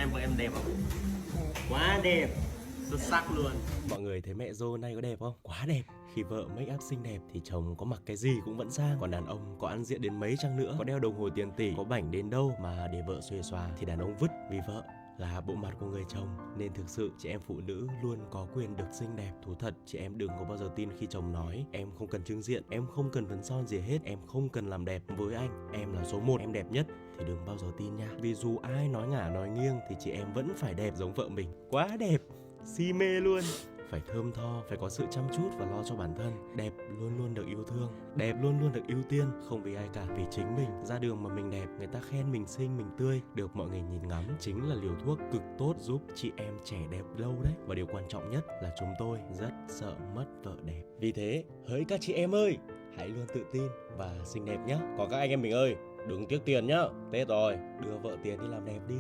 nay vợ em đẹp không? Quá đẹp, xuất sắc luôn. Mọi người thấy mẹ dâu nay có đẹp không? Quá đẹp. Khi vợ make up xinh đẹp thì chồng có mặc cái gì cũng vẫn sang. Còn đàn ông có ăn diện đến mấy chăng nữa, có đeo đồng hồ tiền tỷ, có bảnh đến đâu mà để vợ xuề xòa thì đàn ông vứt. Vì vợ là bộ mặt của người chồng, nên thực sự chị em phụ nữ luôn có quyền được xinh đẹp. Thú thật, chị em đừng có bao giờ tin khi chồng nói em không cần trưng diện, em không cần phấn son gì hết, em không cần làm đẹp với anh, em là số 1, em đẹp nhất. Thì đừng bao giờ tin nha. Vì dù ai nói ngả nói nghiêng thì chị em vẫn phải đẹp giống vợ mình. Quá đẹp, si mê luôn. Phải thơm tho, phải có sự chăm chút và lo cho bản thân. Đẹp luôn luôn được yêu thương, đẹp luôn luôn được ưu tiên. Không vì ai cả, vì chính mình. Ra đường mà mình đẹp, người ta khen mình xinh, mình tươi, được mọi người nhìn ngắm, chính là liều thuốc cực tốt giúp chị em trẻ đẹp lâu đấy. Và điều quan trọng nhất là chúng tôi rất sợ mất vợ đẹp. Vì thế, hỡi các chị em ơi, hãy luôn tự tin và xinh đẹp nhé. Còn các anh em mình ơi, đừng tiếc tiền nhá. Tết rồi, đưa vợ tiền đi làm đẹp đi.